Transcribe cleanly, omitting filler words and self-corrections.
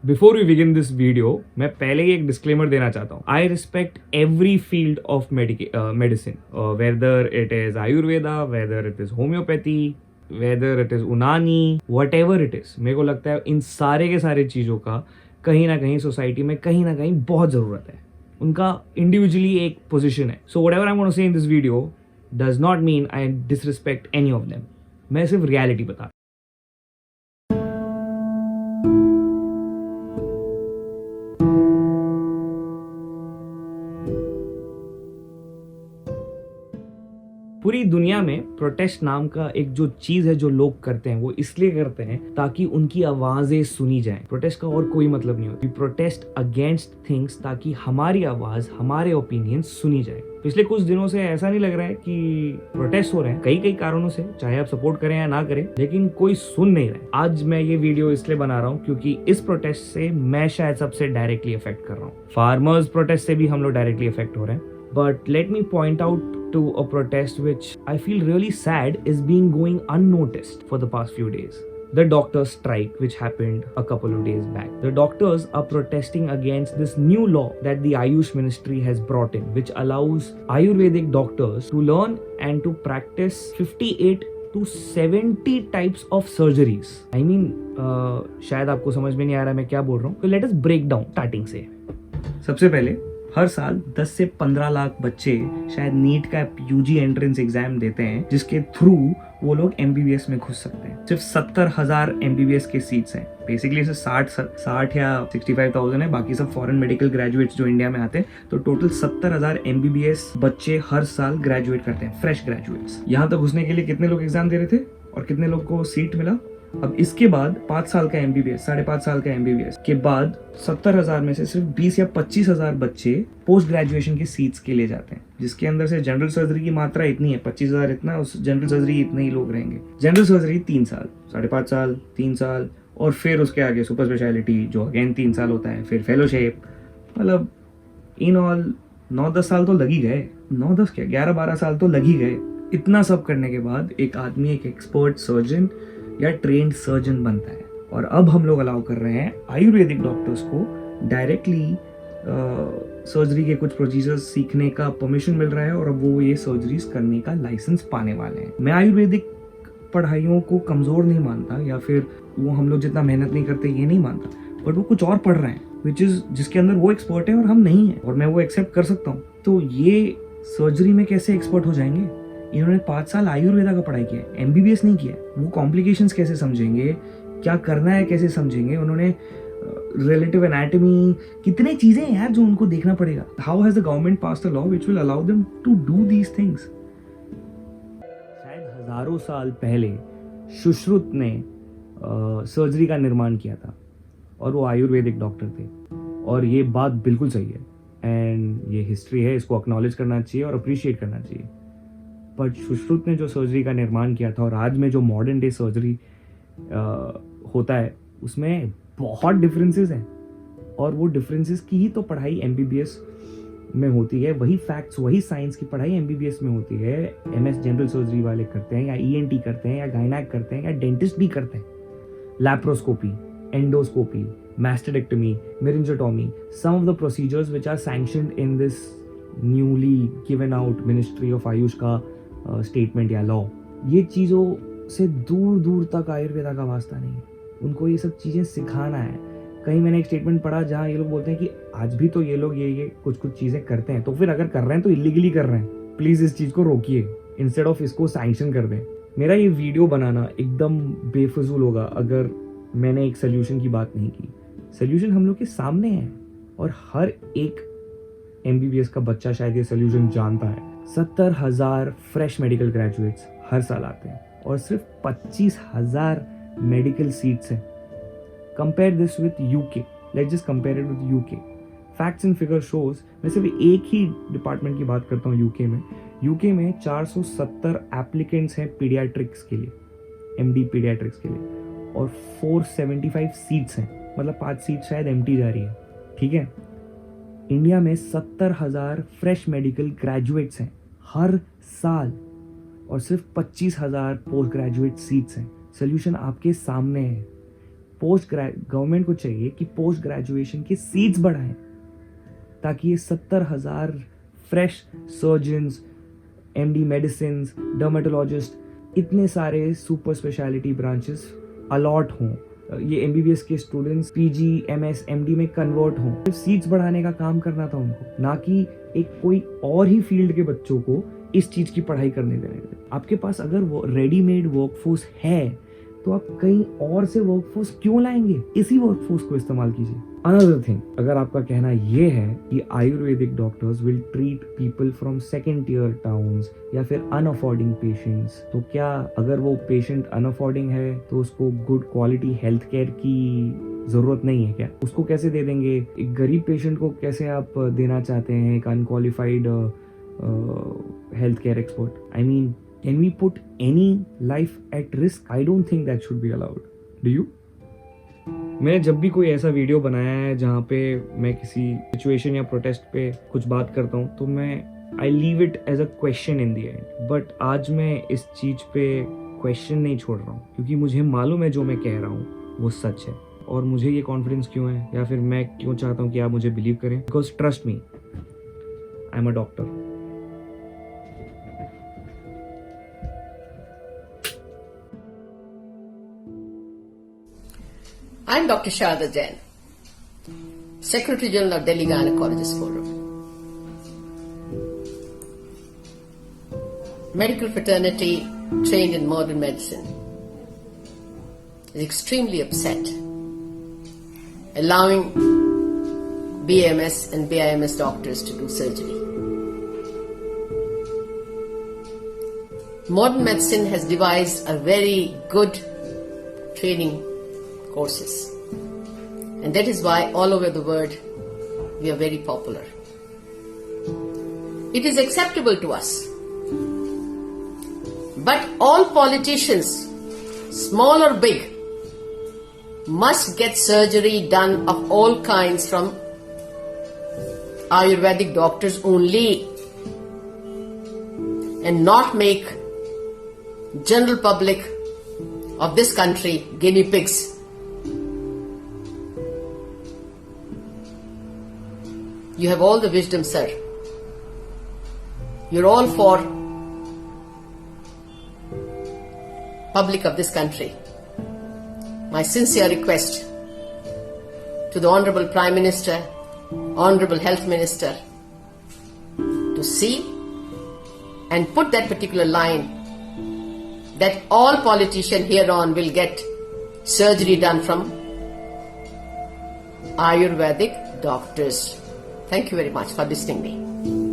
Before we begin this video, मैं पहले ही एक डिस्क्लेमर देना चाहता हूँ. I respect every field of medicine, whether it is Ayurveda, whether it is homoeopathy, whether it is Unani, whatever it is. मेरे को लगता है इन सारे के सारे चीज़ों का कहीं ना कहीं सोसाइटी में कहीं ना कहीं बहुत ज़रूरत है. उनका इंडिविजुअली एक पोजिशन है. So whatever I want to say in this video does not mean I disrespect any of them. मैं सिर्फ रियलिटी बता. पूरी दुनिया में प्रोटेस्ट नाम का एक जो चीज है जो लोग करते हैं वो इसलिए करते हैं ताकि उनकी आवाजें सुनी जाएं. प्रोटेस्ट का और कोई मतलब नहीं होती. प्रोटेस्ट अगेंस्ट थिंग्स ताकि हमारी आवाज, हमारे ओपिनियन सुनी जाए. पिछले कुछ दिनों से ऐसा नहीं लग रहा है कि प्रोटेस्ट हो रहे हैं कई कारणों से, चाहे आप सपोर्ट करें या ना करें, लेकिन कोई सुन नहीं रहा है. आज मैं ये वीडियो इसलिए बना रहा हूँ क्योंकि इस प्रोटेस्ट से मैं शायद सबसे डायरेक्टली अफेक्ट कर रहा हूँ. फार्मर्स प्रोटेस्ट से भी हम लोग डायरेक्टली अफेक्ट हो रहे हैं. But let me point out to a protest which I feel really sad is being going unnoticed for the past few days. The doctors' strike, which happened a couple of days back. The doctors are protesting against this new law that the Ayush Ministry has brought in, which allows Ayurvedic doctors to learn and to practice 58 to 70 types of surgeries. I mean, शायद आपको समझ में नहीं आ रहा मैं क्या बोल रहा हूँ. तो let us break down starting से. सबसे पहले हर साल 10 से 15 लाख बच्चे शायद नीट का यूजी एंट्रेंस एग्जाम देते हैं जिसके थ्रू वो लोग एमबीबीएस में घुस सकते हैं. सिर्फ 70,000 एमबीबीएस के सीट्स हैं. बेसिकली इसे 60 या 65,000 है. बाकी सब फॉरेन मेडिकल ग्रेजुएट्स जो इंडिया में आते हैं. तो टोटल 70,000 एमबीबीएस बच्चे हर साल ग्रेजुएट करते हैं, फ्रेश ग्रेजुएट्स. यहाँ तक घुसने के लिए कितने लोग एग्जाम दे रहे थे और कितने लोग को सीट मिला? अब इसके बाद 5 साल का एमबीबीएस, 5.5 साल का एमबीबीएस के बाद 70,000 में से सिर्फ 20 या 25,000 बच्चे पोस्ट ग्रेजुएशन की सीट्स के लिए जाते हैं, जिसके अंदर से जनरल सर्जरी की मात्रा इतनी है, 25,000 इतना, उस जनरल सर्जरी इतने ही लोग रहेंगे. जनरल सर्जरी 3 साल, 5.5 साल, 3 साल, और फिर उसके आगे सुपर स्पेशलिटी जो अगेन 3 साल होता है, फिर फेलोशिप. मतलब इन ऑल 9-10 साल तो लग ही गए. 9-10 क्या, 11-12 साल तो लग ही गए. इतना सब करने के बाद एक आदमी एक एक्सपर्ट सर्जन या ट्रेंड सर्जन बनता है. और अब हम लोग अलाउ कर रहे हैं आयुर्वेदिक डॉक्टर्स को डायरेक्टली सर्जरी के कुछ प्रोसीजर्स सीखने का परमिशन मिल रहा है, और अब वो ये सर्जरीज करने का लाइसेंस पाने वाले हैं. मैं आयुर्वेदिक पढ़ाइयों को कमज़ोर नहीं मानता, या फिर वो हम लोग जितना मेहनत नहीं करते ये नहीं मानता, बट वो कुछ और पढ़ रहे हैं विच इज़ जिसके अंदर वो एक्सपर्ट है और हम नहीं हैं, और मैं वो एक्सेप्ट कर सकता हूँ. तो ये सर्जरी में कैसे एक्सपर्ट हो जाएंगे? इन्होंने 5 साल आयुर्वेदा का पढ़ाई किया है, एमबीबीएस नहीं किया. वो कॉम्प्लिकेशंस कैसे समझेंगे, क्या करना है कैसे समझेंगे? उन्होंने रिलेटिव एनाटॉमी, कितने चीजें हैं यार जो उनको देखना पड़ेगा. How has the government passed a law which will allow them to do these things? शायद हजारों साल पहले सुश्रुत ने सर्जरी का निर्माण किया था, और वो आयुर्वेदिक डॉक्टर थे, और ये बात बिल्कुल सही है, एंड ये हिस्ट्री है, इसको एक्नॉलेज करना चाहिए और अप्रिशिएट करना चाहिए. बट सुश्रुत ने जो सर्जरी का निर्माण किया था और आज में जो मॉडर्न डे सर्जरी होता है उसमें बहुत डिफरेंसेस हैं, और वो डिफरेंसेस की ही तो पढ़ाई एमबीबीएस में होती है. वही फैक्ट्स, वही साइंस की पढ़ाई एमबीबीएस में होती है. एमएस जनरल सर्जरी वाले करते हैं, या ईएनटी करते हैं, या गायनेक करते हैं, या डेंटिस्ट भी करते हैं. Laparoscopy, endoscopy, mastectomy, myringotomy, some of the procedures which are sanctioned in this newly given out ministry of AYUSH का स्टेटमेंट या लॉ. ये चीज़ों से दूर दूर तक आयुर्वेदा का वास्ता नहीं है. उनको ये सब चीज़ें सिखाना है. कहीं मैंने एक स्टेटमेंट पढ़ा जहाँ ये लोग बोलते हैं कि आज भी तो ये लोग ये कुछ चीज़ें करते हैं, तो फिर अगर कर रहे हैं तो इलीगली कर रहे हैं. प्लीज़ इस चीज़ को रोकिए, इंस्टेड ऑफ इसको सैंक्शन कर दें. मेरा ये वीडियो बनाना एकदम बेफजूल होगा अगर मैंने एक सोल्यूशन की बात नहीं की. सोल्यूशन हम लोग के सामने है, और हर एक एमबीबीएस का बच्चा शायद ये सोल्यूशन जानता है. 70,000 फ्रेश मेडिकल ग्रेजुएट्स हर साल आते हैं, और सिर्फ 25,000 मेडिकल सीट्स हैं. Compare this with UK. Let's just compare it with UK. Facts and figure shows, मैं सिर्फ एक ही डिपार्टमेंट की बात करता हूँ यूके में. यूके में 470 एप्लीकेंट्स हैं पीडियाट्रिक्स के लिए, एमडी पीडियाट्रिक्स के लिए, और 475 सीट्स हैं. मतलब 5 सीट शायद एम्प्टी जा रही है. ठीक है, इंडिया में 70,000 फ्रेश मेडिकल ग्रेजुएट्स हैं हर साल, और सिर्फ 25,000 पोस्ट ग्रेजुएट सीट्स हैं. सोल्यूशन आपके सामने है. गवर्नमेंट को चाहिए कि पोस्ट ग्रेजुएशन की सीट्स बढ़ाएं, ताकि ये 70,000 fresh surgeons, MD medicine, dermatologist, इतने सारे सुपर स्पेशलिटी ब्रांचेस अलॉट हों, ये एमबीबीएस के स्टूडेंट्स पीजी, एमएस, एमडी में कन्वर्ट हों। सिर्फ सीट्स बढ़ाने का काम करना था उनको, ना कि एक कोई और ही फील्ड के बच्चों को इस चीज की पढ़ाई करने देने। आपके पास अगर वो रेडीमेड वर्कफोर्स है तो आप कहीं और से वर्कफोर्स क्यों लाएंगे? इसी वर्कफोर्स को इस्तेमाल कीजिए। अनदर थिंग, अगर आपका कहना ये है कि Ayurvedic doctors will treat people from second tier towns या फिर अनअफोर्डिंग पेशेंट्स, तो क्या अगर वो पेशेंट अनअफोर्डिंग है तो उसको गुड क्वालिटी हेल्थ केयर की जरूरत नहीं है क्या? उसको कैसे दे देंगे? एक गरीब पेशेंट को कैसे आप देना चाहते हैं एक unqualified health care expert? I mean, can we put any life at risk? I don't think that should be allowed. Do you? मैंने जब भी कोई ऐसा वीडियो बनाया है जहाँ पे मैं किसी सिचुएशन या प्रोटेस्ट पे कुछ बात करता हूँ, तो मैं I leave it as a question in the end. But आज मैं इस चीज पे क्वेश्चन नहीं छोड़ रहा हूँ, क्योंकि मुझे मालूम है जो मैं कह रहा हूँ वो सच है। और मुझे ये कॉन्फिडेंस क्यों है, या फिर मैं क्यों चाहता हूँ कि आप मुझे बिलीव करें? Because trust me, I am a doctor. I'm Dr. Sharda Jain, Secretary General of Delhi Gynecologist Forum. Medical fraternity trained in modern medicine is extremely upset, allowing BMS and BIMS doctors to do surgery. Modern medicine has devised a very good training courses, and that is why all over the world we are very popular. It is acceptable to us, but all politicians, small or big, must get surgery done of all kinds from Ayurvedic doctors only, and not make general public of this country guinea pigs. You have all the wisdom, sir. You're all for public of this country. My sincere request to the Honorable Prime Minister, Honorable Health Minister, to see and put that particular line that all politicians hereon will get surgery done from Ayurvedic doctors. Thank you very much for listening to me.